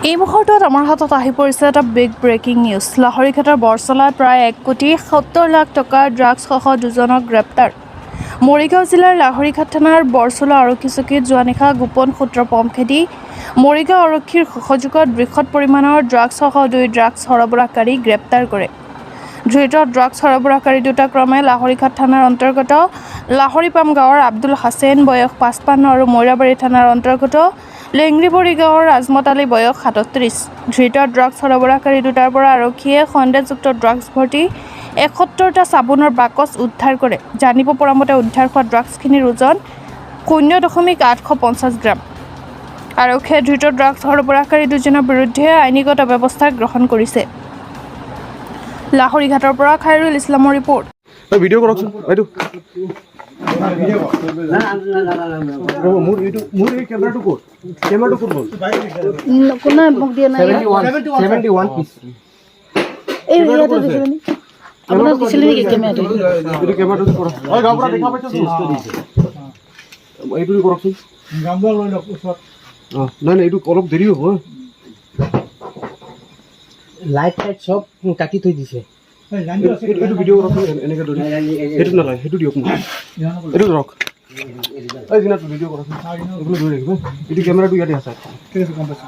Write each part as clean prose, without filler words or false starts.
এই মুহূৰ্তত আমাৰ হাতত আহি পৰিছে এটা বিগ ব্ৰেকিং নিউজ। লাহৰীঘাটৰ বৰচলাত প্ৰায় 1,70,00,000 টকাৰ ড্ৰাগছসহ দুজনক গ্ৰেপ্তাৰ। মৰিগাঁও জিলাৰ লাহৰীঘাট থানাৰ বৰচলা আৰক্ষী চকীত যোৱা নিশা গোপন সূত্ৰ পম খেদি মৰিগাঁও আৰক্ষীৰ সহযোগত বৃহৎ পৰিমাণৰ ড্ৰাগছসহ 2 ড্ৰাগছ সৰবৰাহকাৰী গ্ৰেপ্তাৰ কৰে। ধৃত ড্ৰাগছ সৰবৰাহকাৰী দুটা ক্ৰমে লাহৰীঘাট থানাৰ অন্তৰ্গত লাহৰীপাম গাঁৱৰ আব্দুল হাছেন বয়স 55 আৰু মৈৰাবাৰী থানাৰ অন্তৰ্গত লেংৰিবৰী গাঁৱৰ ৰাজমত আলী বয়স 37। ধৃত ড্ৰাগছ সৰবৰাহকাৰী দুটাৰ পৰা আৰক্ষীয়ে সন্দেহযুক্ত ড্ৰাগছ ভৰ্তি 71টা চাবোনৰ বাকচ উদ্ধাৰ কৰে। জানিব পৰা মতে উদ্ধাৰ হোৱা ড্ৰাগছখিনিৰ ওজন 0.850 গ্ৰাম। আৰক্ষীয়ে ধৃত ড্ৰাগছ সৰবৰাহকাৰী দুজনৰ বিৰুদ্ধে আইনীগত ব্যৱস্থা গ্ৰহণ কৰিছে। লাহৰীঘাটৰ পৰা খাইৰুল ইছলামৰ ৰিপৰ্ট। ভিডিঅ' কৰকচোন এইটো মোৰ এই কেমেৰাটো ক'ত গ'ল? কোনে মোক দিয়া নাই 71 পিছ এই ইয়াতে দিছিলে নি আপোনাক দিছিলে নেকি কেমেৰাটো এইটো কেমেৰাটো কৰা ঐ গাঁৱৰ পৰা দেখা পাইছো এইটো কৰকচোন গাঁৱৰ লৈ লওক ওচৰত নাই এইটো অলপ দেৰি হ'ব লাইট সব কাটি থৈ দিছে এইটো ভিডিঅ' কৰক এনেকৈ ধৰি সেইটো নালাগে সেইটো দিয়ক মোক এইটো ধৰক এই দিনাটো ভিডিঅ' কৰক এইবোৰ ধৰি ৰাখিব এইটো কেমেৰাটো ইয়াতে আছে ঠিক আছে গম পাইছোঁ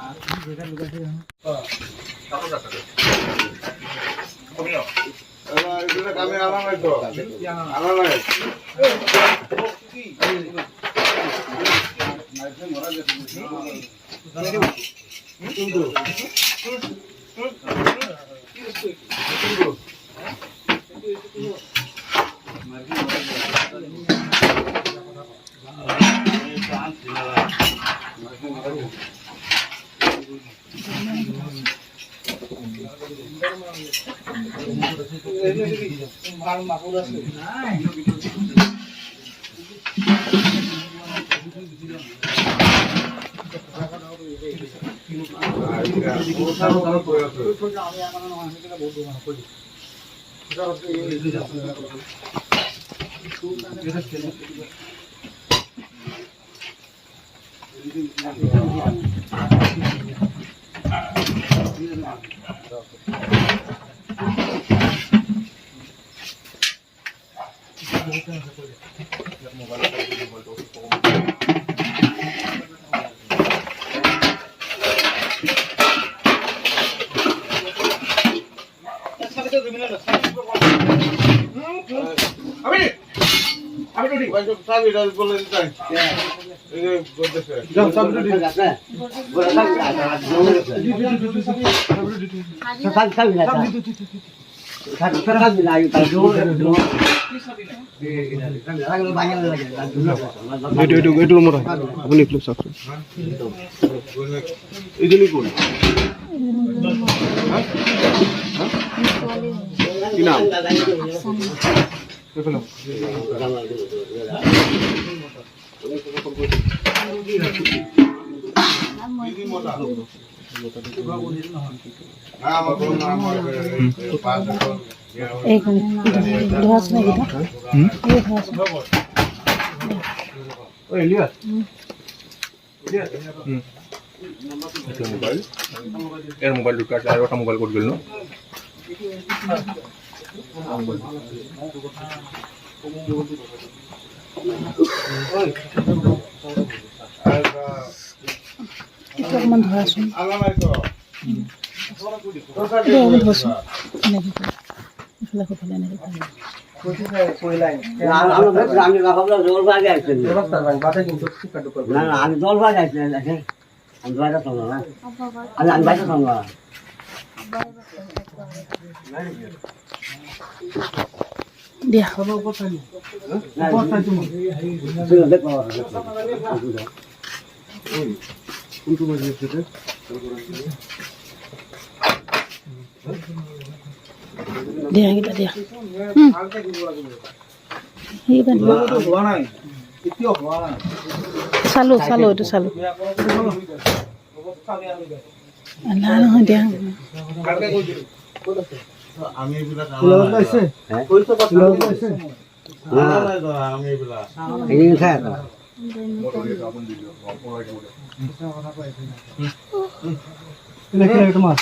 এইটো ৰুমত আপুনি ক্লিপ চাওকচোন এইজনী কোন কি নাম মোবাইল ৰিচাৰ্জ আৰ একটা মোবাইল কোড গেল অকণমান ধৰাচোন দিয়া কোনটো বাজি আছে দিয়া কিটা দিয়া চালো এইটো চালো নহয় দিয়া তোমাৰ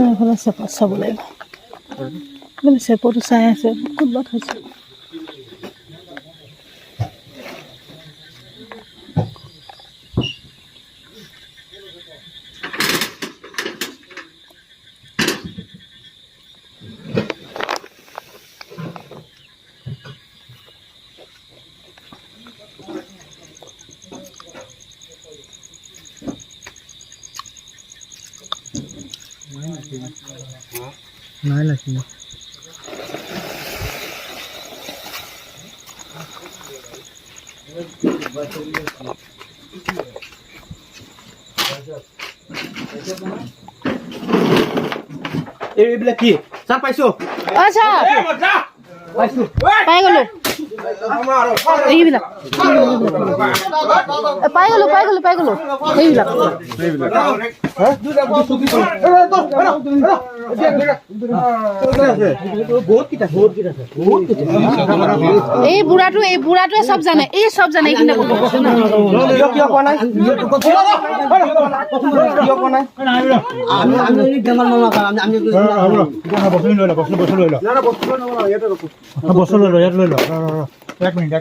এইফালে চেপত চাব লাগিব মানে চেপতো চাই আছে ক'ৰবাত হৈছে নাই লাগি এইবিলাক কি ছাৰ পাইছো আচ্ছা পাইছো পাই গ'লো এইবিলাক পাই গ'লো এইবিলাক এই বুঢ়াটোৱে চব জানে এইখিনি কিয় কোৱা নাই বস্তু লৈ ল ইয়াত লৈ ল এক মিনিট